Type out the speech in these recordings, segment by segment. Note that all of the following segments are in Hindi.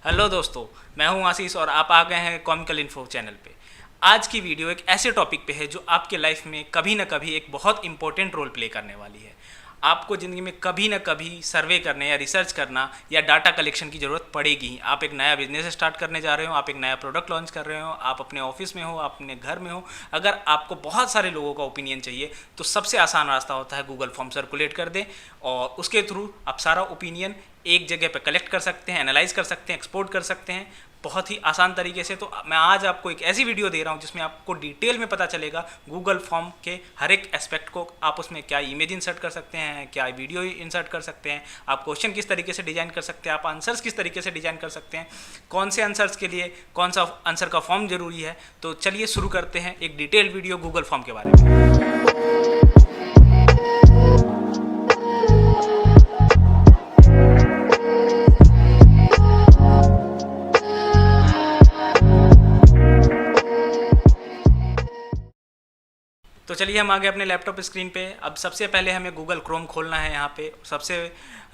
हेलो दोस्तों, मैं हूं आशीष और आप आ गए हैं कॉमिकल इन्फो चैनल पे। आज की वीडियो एक ऐसे टॉपिक पे है जो आपके लाइफ में कभी ना कभी एक बहुत इंपॉर्टेंट रोल प्ले करने वाली है। आपको ज़िंदगी में कभी ना कभी सर्वे करने या रिसर्च करना या डाटा कलेक्शन की ज़रूरत पड़ेगी ही। आप एक नया बिजनेस स्टार्ट करने जा रहे हो, आप एक नया प्रोडक्ट लॉन्च कर रहे हो, आप अपने ऑफिस में हो, आप अपने घर में हो। अगर आपको बहुत सारे लोगों का ओपिनियन चाहिए तो सबसे आसान रास्ता होता है गूगल फॉर्म सर्कुलेट कर दें और उसके थ्रू आप सारा ओपिनियन एक जगह पे कलेक्ट कर सकते हैं, एनालाइज कर सकते हैं, एक्सपोर्ट कर सकते हैं बहुत ही आसान तरीके से। तो मैं आज आपको एक ऐसी वीडियो दे रहा हूं जिसमें आपको डिटेल में पता चलेगा गूगल फॉर्म के हर एक एस्पेक्ट को। आप उसमें क्या इमेज इंसर्ट कर सकते हैं, क्या वीडियो इंसर्ट कर सकते हैं, आप क्वेश्चन किस तरीके से डिजाइन कर सकते हैं, आप आंसर्स किस तरीके से डिजाइन कर सकते हैं, कौन से आंसर्स के लिए कौन सा आंसर का फॉर्म जरूरी है। तो चलिए शुरू करते हैं एक डिटेल वीडियो गूगल फॉर्म के बारे में। तो चलिए हम आ गए अपने लैपटॉप स्क्रीन पे। अब सबसे पहले हमें गूगल क्रोम खोलना है। यहाँ पे सबसे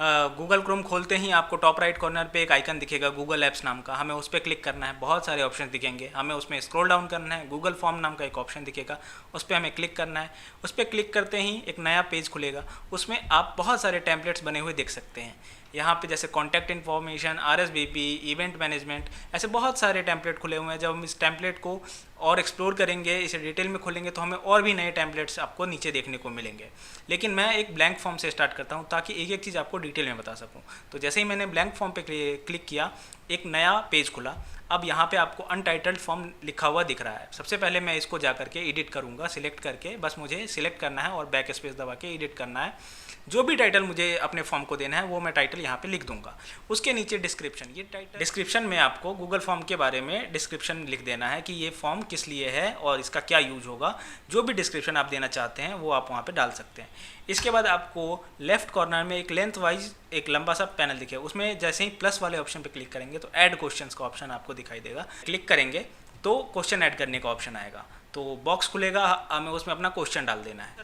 गूगल क्रोम खोलते ही आपको टॉप राइट कॉर्नर पे एक आइकन दिखेगा गूगल ऐप्स नाम का, हमें उस पर क्लिक करना है। बहुत सारे ऑप्शन दिखेंगे, हमें उसमें स्क्रॉल डाउन करना है। गूगल फॉर्म नाम का एक ऑप्शन दिखेगा, उस पर हमें क्लिक करना है। उस पर क्लिक करते ही एक नया पेज खुलेगा, उसमें आप बहुत सारे टेम्पलेट्स बने हुए देख सकते हैं। यहाँ पे जैसे contact information, RSVP, event management, ऐसे बहुत सारे टेम्पलेट खुले हुए हैं। जब हम इस टेम्पलेट को और एक्सप्लोर करेंगे, इसे डिटेल में खोलेंगे तो हमें और भी नए टेम्पलेट्स आपको नीचे देखने को मिलेंगे। लेकिन मैं एक ब्लैंक फॉर्म से स्टार्ट करता हूँ ताकि एक एक चीज़ आपको डिटेल में बता सकूँ। तो जैसे ही मैंने ब्लैंक फॉर्म पे क्लिक किया, एक नया पेज खुला। अब यहाँ पे आपको अनटाइटल्ड फॉर्म लिखा हुआ दिख रहा है। सबसे पहले मैं इसको जा करके एडिट करूँगा, सिलेक्ट करके। बस मुझे सिलेक्ट करना है और बैक स्पेस दबा के एडिट करना है। जो भी टाइटल मुझे अपने फॉर्म को देना है वो मैं टाइटल यहाँ पे लिख दूंगा। उसके नीचे डिस्क्रिप्शन, ये टाइटल डिस्क्रिप्शन में आपको गूगल फॉर्म के बारे में डिस्क्रिप्शन लिख देना है कि ये फॉर्म किस लिए है और इसका क्या यूज होगा। जो भी डिस्क्रिप्शन आप देना चाहते हैं वो आप वहाँ पे डाल सकते हैं। इसके बाद आपको लेफ्ट कॉर्नर में एक लेंथ वाइज एक लंबा सा पैनल दिखेगा, उसमें जैसे ही प्लस वाले ऑप्शन पे क्लिक करेंगे तो ऐड क्वेश्चंस का ऑप्शन आपको दिखाई देगा। क्लिक करेंगे तो क्वेश्चन ऐड करने का ऑप्शन आएगा, तो बॉक्स खुलेगा, हमें उसमें अपना क्वेश्चन डाल देना है।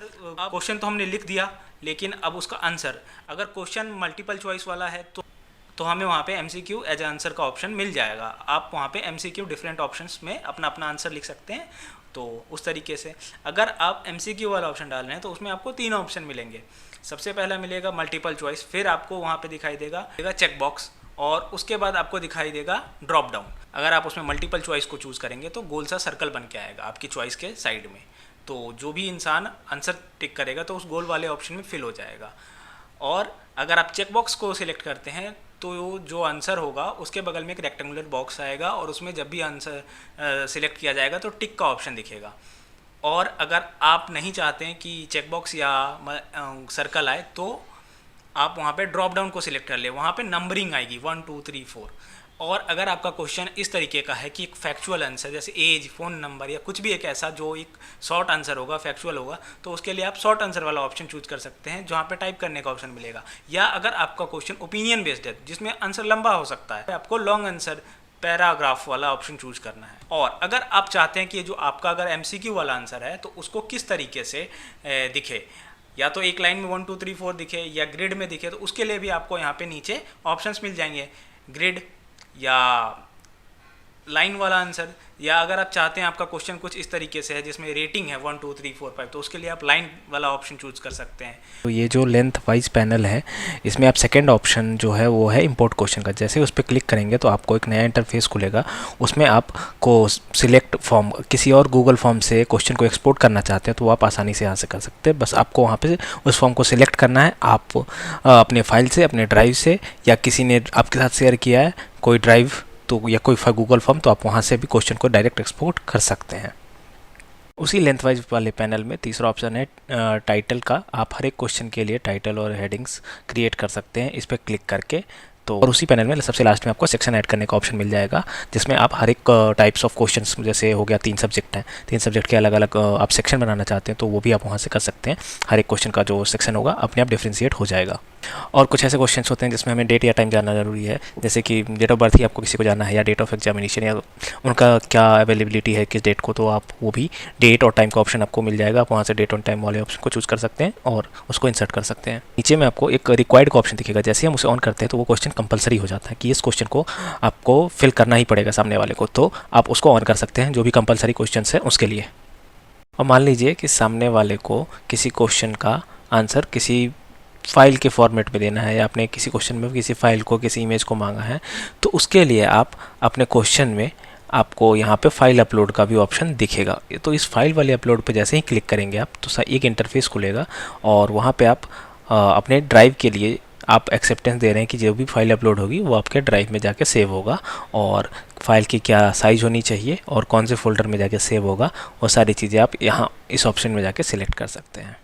क्वेश्चन तो हमने लिख दिया, लेकिन अब उसका आंसर, अगर क्वेश्चन मल्टीपल चॉइस वाला है तो हमें वहाँ पे MCQ एज आंसर का ऑप्शन मिल जाएगा। आप वहाँ पे MCQ डिफरेंट ऑप्शंस में अपना अपना आंसर लिख सकते हैं। तो उस तरीके से अगर आप MCQ वाला ऑप्शन डाल रहे हैं तो उसमें आपको 3 ऑप्शन मिलेंगे। सबसे पहला मिलेगा मल्टीपल चॉइस, फिर आपको वहाँ पे दिखाई देगा चेक बॉक्स, और उसके बाद आपको दिखाई देगा ड्रॉप डाउन। अगर आप उसमें मल्टीपल चॉइस को चूज़ करेंगे तो गोल सा सर्कल बन के आएगा आपकी चॉइस के साइड में। तो जो भी इंसान आंसर टिक करेगा तो उस गोल वाले ऑप्शन में फिल हो जाएगा। और अगर आप चेक बॉक्स को सिलेक्ट करते हैं तो जो आंसर होगा उसके बगल में एक रेक्टेंगुलर बॉक्स आएगा और उसमें जब भी आंसर सिलेक्ट किया जाएगा तो टिक का ऑप्शन दिखेगा। और अगर आप नहीं चाहते हैं कि चेक बॉक्स या सर्कल आए तो आप वहाँ पे ड्रॉप डाउन को सिलेक्ट कर ले, वहाँ पे नंबरिंग आएगी 1 2 3 4। और अगर आपका क्वेश्चन इस तरीके का है कि एक फैक्चुअल आंसर जैसे एज, फ़ोन नंबर या कुछ भी एक ऐसा जो एक शॉर्ट आंसर होगा, फैक्चुअल होगा, तो उसके लिए आप शॉर्ट आंसर वाला ऑप्शन चूज कर सकते हैं जहाँ पे टाइप करने का ऑप्शन मिलेगा। या अगर आपका क्वेश्चन ओपिनियन बेस्ड है जिसमें आंसर लंबा हो सकता है, आपको लॉन्ग आंसर पैराग्राफ वाला ऑप्शन चूज करना है। और अगर आप चाहते हैं कि जो आपका अगर MCQ वाला आंसर है तो उसको किस तरीके से दिखे, या तो एक लाइन में 1 2 3 4 दिखे या ग्रिड में दिखे, तो उसके लिए भी आपको यहाँ पे नीचे ऑप्शंस मिल जाएंगे, ग्रिड या लाइन वाला आंसर। या अगर आप चाहते हैं आपका क्वेश्चन कुछ इस तरीके से है जिसमें रेटिंग है 1 2 3 4 5, तो उसके लिए आप लाइन वाला ऑप्शन चूज कर सकते हैं। तो ये जो लेंथ वाइज पैनल है, इसमें आप सेकंड ऑप्शन जो है वो है इंपोर्ट क्वेश्चन का। जैसे उस पर क्लिक करेंगे तो आपको एक नया इंटरफेस खुलेगा, उसमें आपको सिलेक्ट फॉर्म, किसी और गूगल फॉर्म से क्वेश्चन को एक्सपोर्ट करना चाहते हैं तो आप आसानी से यहाँ से कर सकते हैं। बस आपको वहाँ पे उस फॉर्म को सिलेक्ट करना है। आप अपने फाइल से, अपने ड्राइव से, या किसी ने आपके साथ शेयर किया है कोई ड्राइव तो या कोई गूगल फॉर्म, तो आप वहाँ से भी क्वेश्चन को डायरेक्ट एक्सपोर्ट कर सकते हैं। उसी लेंथ वाइज वाले पैनल में तीसरा ऑप्शन है टाइटल का। आप हर एक क्वेश्चन के लिए टाइटल और हेडिंग्स क्रिएट कर सकते हैं इस पर क्लिक करके। तो और उसी पैनल में सबसे लास्ट में आपको सेक्शन ऐड करने का ऑप्शन मिल जाएगा, जिसमें आप हर एक टाइप्स ऑफ क्वेश्चंस, जैसे हो गया 3 सब्जेक्ट हैं, 3 सब्जेक्ट के अलग अलग आप सेक्शन बनाना चाहते हैं तो वो भी आप वहाँ से कर सकते हैं। हर एक क्वेश्चन का जो सेक्शन होगा अपने आप डिफ्रेंशिएट हो जाएगा। और कुछ ऐसे क्वेश्चंस होते हैं जिसमें हमें डेट या टाइम जानना ज़रूरी है, जैसे कि डेट ऑफ बर्थ ही आपको किसी को जानना है या डेट ऑफ एग्जामिनेशन या उनका क्या अवेलेबिलिटी है किस डेट को, तो आप वो भी डेट और टाइम का ऑप्शन आपको मिल जाएगा। आप वहाँ से डेट और टाइम वाले ऑप्शन को चूज़ कर सकते हैं और उसको इंसर्ट कर सकते हैं। नीचे में आपको एक रिक्वायर्ड का ऑप्शन दिखेगा, जैसे हम उसे ऑन करते हैं तो वो क्वेश्चन कंपलसरी हो जाता है कि इस क्वेश्चन को आपको फिल करना ही पड़ेगा सामने वाले को, तो आप उसको ऑन कर सकते हैं जो भी कंपलसरी क्वेश्चन है उसके लिए। और मान लीजिए कि सामने वाले को किसी क्वेश्चन का आंसर किसी फाइल के फॉर्मेट में देना है या आपने किसी क्वेश्चन में किसी फाइल को किसी इमेज को मांगा है, तो उसके लिए आप अपने क्वेश्चन में आपको यहाँ पे फाइल अपलोड का भी ऑप्शन दिखेगा। तो इस फाइल वाले अपलोड पे जैसे ही क्लिक करेंगे आप तो एक इंटरफेस खुलेगा और वहाँ पे आप अपने ड्राइव के लिए आप एक्सेप्टेंस दे रहे हैं कि जो भी फाइल अपलोड होगी वो आपके ड्राइव में जाके सेव होगा, और फाइल की क्या साइज़ होनी चाहिए और कौन से फोल्डर में जाके सेव होगा वो सारी चीज़ें आप यहाँ इस ऑप्शन में जाके सिलेक्ट कर सकते हैं।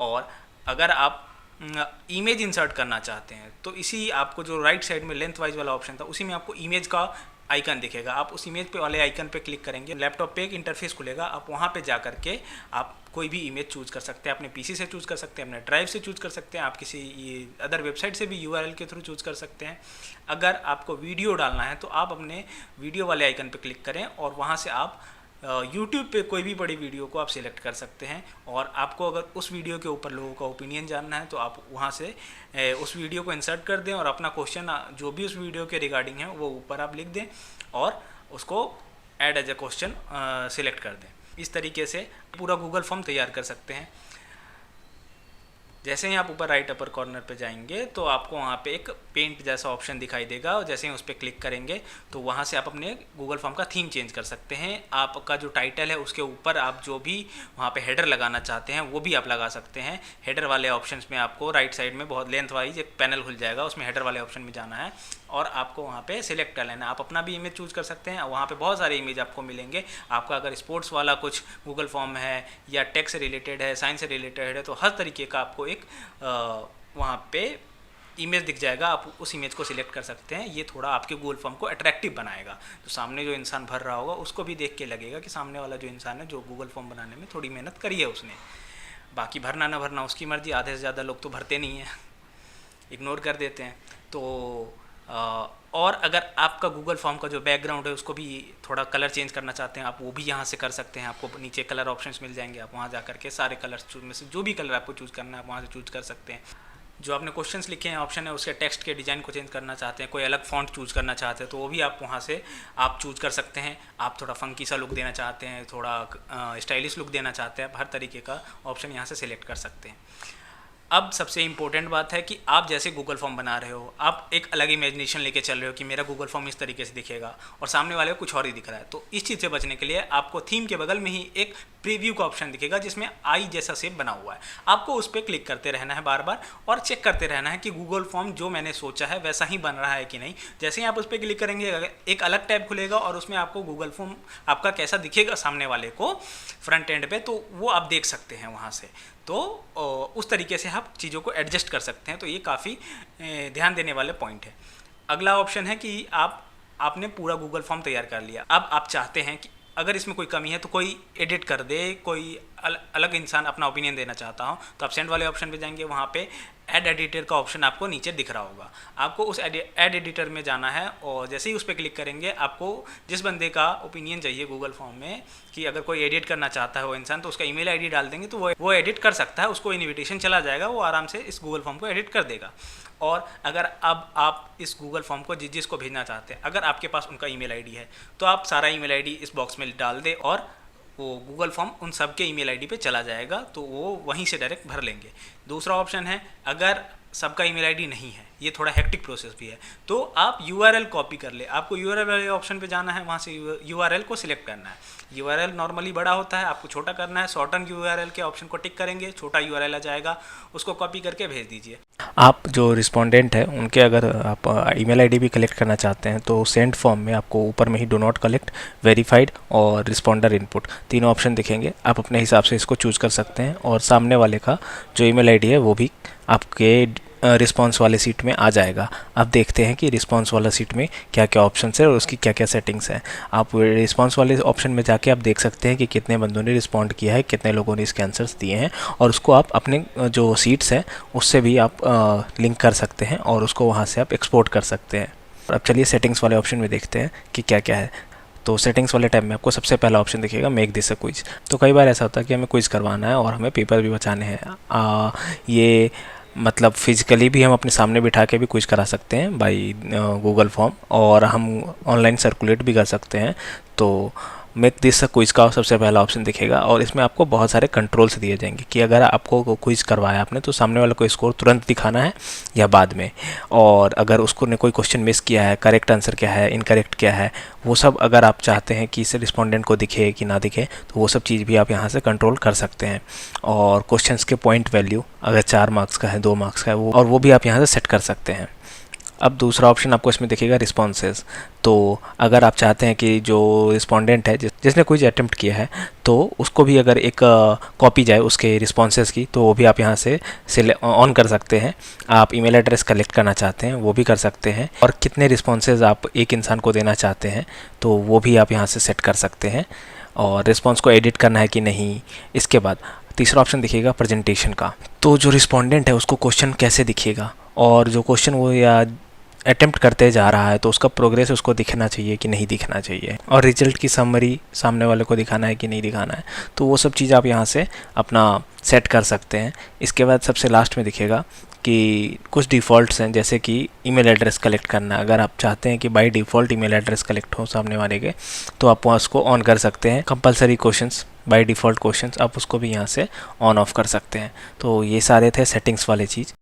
और अगर आप इमेज इंसर्ट करना चाहते हैं तो इसी आपको जो राइट साइड में लेंथ वाइज वाला ऑप्शन था उसी में आपको इमेज का आइकन दिखेगा। आप उस इमेज पे वाले आइकन पे क्लिक करेंगे, लैपटॉप पे एक इंटरफेस खुलेगा, आप वहाँ पे जा करके आप कोई भी इमेज चूज़ कर सकते हैं। अपने पीसी से चूज़ कर सकते हैं, अपने ड्राइव से चूज़ कर सकते हैं, आप किसी अदर वेबसाइट से भी यूआरएल के थ्रू चूज़ कर सकते हैं। अगर आपको वीडियो डालना है तो आप अपने वीडियो वाले आइकन पे क्लिक करें और वहाँ से आप यूट्यूब पे कोई भी बड़ी वीडियो को आप सिलेक्ट कर सकते हैं। और आपको अगर उस वीडियो के ऊपर लोगों का ओपिनियन जानना है तो आप वहाँ से उस वीडियो को इंसर्ट कर दें और अपना क्वेश्चन जो भी उस वीडियो के रिगार्डिंग है वो ऊपर आप लिख दें और उसको add as a question select कर दें। इस तरीके से पूरा गूगल फॉर्म तैयार कर सकते हैं। जैसे ही आप ऊपर राइट अपर कॉर्नर पे जाएंगे तो आपको वहाँ पे एक पेंट जैसा ऑप्शन दिखाई देगा और जैसे ही उस पर क्लिक करेंगे तो वहाँ से आप अपने गूगल फॉर्म का थीम चेंज कर सकते हैं। आपका जो टाइटल है उसके ऊपर आप जो भी वहाँ पे हेडर लगाना चाहते हैं वो भी आप लगा सकते हैं। हेडर वाले ऑप्शंस में आपको राइट साइड में बहुत लेंथ वाइज एक पैनल खुल जाएगा, उसमें हेडर वाले ऑप्शन में जाना है और आपको वहाँ पे सिलेक्ट कर लेना है। आप अपना भी इमेज चूज़ कर सकते हैं, वहाँ पे बहुत सारे इमेज आपको मिलेंगे। आपका अगर स्पोर्ट्स वाला कुछ गूगल फॉर्म है या टेक से रिलेटेड है, साइंस से रिलेटेड है, तो हर तरीके का आपको एक वहाँ पे इमेज दिख जाएगा। आप उस इमेज को सिलेक्ट कर सकते हैं। ये थोड़ा आपके गूगल फॉर्म को अट्रैक्टिव बनाएगा, तो सामने जो इंसान भर रहा होगा उसको भी देख के लगेगा कि सामने वाला जो इंसान है जो गूगल फॉर्म बनाने में थोड़ी मेहनत करी है उसने। बाकी भरना ना भरना उसकी मर्जी, आधे से ज़्यादा लोग तो भरते नहीं हैं, इग्नोर कर देते हैं। तो और अगर आपका गूगल फॉर्म का जो बैकग्राउंड है उसको भी थोड़ा कलर चेंज करना चाहते हैं आप वो भी यहाँ से कर सकते हैं। आपको नीचे कलर ऑप्शंस मिल जाएंगे, आप वहाँ जा करके सारे कलर्स में से जो भी कलर आपको चूज़ करना है आप वहाँ से चूज़ कर सकते हैं। जो आपने क्वेश्चंस लिखे हैं ऑप्शन है उसके टेक्स्ट के डिज़ाइन को चेंज करना चाहते हैं, कोई अलग फॉन्ट चूज़ करना चाहते हैं तो वो भी आप वहाँ से आप चूज़ कर सकते हैं। आप थोड़ा फंकी सा लुक देना चाहते हैं, थोड़ा स्टाइलिश लुक देना चाहते हैं, हर तरीके का ऑप्शन यहाँ से सिलेक्ट कर सकते हैं। अब सबसे इम्पोर्टेंट बात है कि आप जैसे गूगल फॉर्म बना रहे हो, आप एक अलग इमेजिनेशन लेके चल रहे हो कि मेरा गूगल फॉर्म इस तरीके से दिखेगा और सामने वाले को कुछ और ही दिख रहा है, तो इस चीज़ से बचने के लिए आपको थीम के बगल में ही एक प्रीव्यू का ऑप्शन दिखेगा जिसमें आई जैसा शेप बना हुआ है। आपको उस पर क्लिक करते रहना है बार बार और चेक करते रहना है कि गूगल फॉर्म जो मैंने सोचा है वैसा ही बन रहा है कि नहीं। जैसे ही आप उस पर क्लिक करेंगे एक अलग टैब खुलेगा और उसमें आपको गूगल फॉर्म आपका कैसा दिखेगा सामने वाले को फ्रंट एंड पे, तो वो आप देख सकते हैं वहाँ से। तो उस तरीके से आप चीज़ों को एडजस्ट कर सकते हैं। तो ये काफ़ी ध्यान देने वाले पॉइंट है। अगला ऑप्शन है कि आपने पूरा गूगल फॉर्म तैयार कर लिया, अब आप चाहते हैं कि अगर इसमें कोई कमी है तो कोई एडिट कर दे, कोई अलग इंसान अपना ओपिनियन देना चाहता हो तो आप सेंड वाले ऑप्शन पे जाएंगे, वहाँ पे ऐड एडिटर का ऑप्शन आपको नीचे दिख रहा होगा। आपको उस ऐड एडिटर में जाना है और जैसे ही उस पर क्लिक करेंगे आपको जिस बंदे का ओपिनियन चाहिए गूगल फॉर्म में कि अगर कोई एडिट करना चाहता है वो इंसान, तो उसका ईमेल आईडी डाल देंगे तो वो एडिट कर सकता है, उसको इन्विटेशन चला जाएगा, वो आराम से इस गूगल फॉर्म को एडिट कर देगा। और अगर अब आप इस गूगल फॉर्म को जिसको भेजना चाहते हैं अगर आपके पास उनका ईमेल आईडी है तो आप सारा ईमेल आईडी इस बॉक्स में डाल दें और वो गूगल फॉर्म उन सब के ईमेल आईडी पे चला जाएगा, तो वो वहीं से डायरेक्ट भर लेंगे। दूसरा ऑप्शन है अगर सबका ईमेल आईडी नहीं है, ये थोड़ा हेक्टिक प्रोसेस भी है, तो आप यूआरएल कॉपी कर ले। आपको यूआरएल वाले ऑप्शन पे जाना है, वहाँ से यूआरएल को सिलेक्ट करना है। यूआरएल नॉर्मली बड़ा होता है, आपको छोटा करना है। शॉर्टन यूआरएल के ऑप्शन को टिक करेंगे, छोटा यूआरएल आ जाएगा, उसको कॉपी करके भेज दीजिए। आप जो रिस्पोंडेंट है उनके अगर आप ईमेल आईडी भी कलेक्ट करना चाहते हैं तो सेंड फॉर्म में आपको ऊपर में ही डू नॉट कलेक्ट, वेरीफाइड और रिस्पॉन्डर इनपुट तीनों ऑप्शन दिखेंगे। आप अपने हिसाब से इसको चूज़ कर सकते हैं और सामने वाले का जो ईमेल आईडी है वो भी आपके रिस्पॉन्स वाले सीट में आ जाएगा। अब देखते हैं कि रिस्पॉन्स वाला सीट में क्या क्या ऑप्शन है और उसकी क्या क्या सेटिंग्स हैं। आप रिस्पॉन्स वाले ऑप्शन में जाके आप देख सकते हैं कि कितने बंदों ने रिस्पॉन्ड किया है, कितने लोगों ने इसके आंसर्स दिए हैं, और उसको आप अपने जो सीट्स हैं उससे भी आप लिंक कर सकते हैं और उसको वहाँ से आप एक्सपोर्ट कर सकते हैं। अब चलिए सेटिंग्स वाले ऑप्शन में देखते हैं कि क्या क्या है। तो सेटिंग्स वाले टैब में आपको सबसे पहला ऑप्शन दिखेगा मेक दिस अ क्विज। तो कई बार ऐसा होता है कि हमें क्विज करवाना है और हमें पेपर भी बचाने हैं। ये मतलब फिजिकली भी हम अपने सामने बिठा के भी क्विज करा सकते हैं बाई गूगल फॉर्म, और हम ऑनलाइन सर्कुलेट भी कर सकते हैं। तो मेक दिस क्विज का सबसे पहला ऑप्शन दिखेगा और इसमें आपको बहुत सारे कंट्रोल्स दिए जाएंगे कि अगर आपको क्विज करवाया आपने तो सामने वाले को स्कोर तुरंत दिखाना है या बाद में, और अगर उसको ने कोई क्वेश्चन मिस किया है, करेक्ट आंसर क्या है, इनकरेक्ट क्या है, वो सब अगर आप चाहते हैं कि इसे रिस्पोंडेंट को दिखे कि ना दिखे तो वो सब चीज़ भी आप यहाँ से कंट्रोल कर सकते हैं। और क्वेश्चंस के पॉइंट वैल्यू अगर 4 मार्क्स का है, 2 मार्क्स का है, वो भी आप यहाँ से सेट कर सकते हैं। अब दूसरा ऑप्शन आपको इसमें दिखेगा रिस्पॉन्सेज। तो अगर आप चाहते हैं कि जो रिस्पोंडेंट है जिसने कोई अटेम्प्ट किया है तो उसको भी अगर एक कॉपी जाए उसके रिस्पॉन्सेज की, तो वो भी आप यहाँ से ऑन कर सकते हैं। आप ईमेल एड्रेस कलेक्ट करना चाहते हैं वो भी कर सकते हैं, और कितने रिस्पॉन्सेज आप एक इंसान को देना चाहते हैं तो वो भी आप यहाँ से सेट कर सकते हैं, और रिस्पॉन्स को एडिट करना है कि नहीं। इसके बाद तीसरा ऑप्शन दिखेगा प्रेजेंटेशन का। तो जो रिस्पोंडेंट है उसको क्वेश्चन कैसे दिखेगा, और जो क्वेश्चन वो या अटेम्प्ट करते जा रहा है तो उसका प्रोग्रेस उसको दिखना चाहिए कि नहीं दिखना चाहिए, और रिजल्ट की समरी सामने वाले को दिखाना है कि नहीं दिखाना है। तो वो सब चीज़ आप यहाँ से अपना सेट कर सकते हैं। इसके बाद सबसे लास्ट में दिखेगा कि कुछ डिफ़ॉल्ट्स हैं, जैसे कि ईमेल एड्रेस कलेक्ट करना। अगर आप चाहते हैं कि by default email address collect हो सामने वाले के तो आप उसको ऑन कर सकते हैं। Compulsory questions, by default questions, आप उसको भी यहाँ से ऑन ऑफ कर सकते हैं। तो ये सारे थे सेटिंग्स वाले चीज़।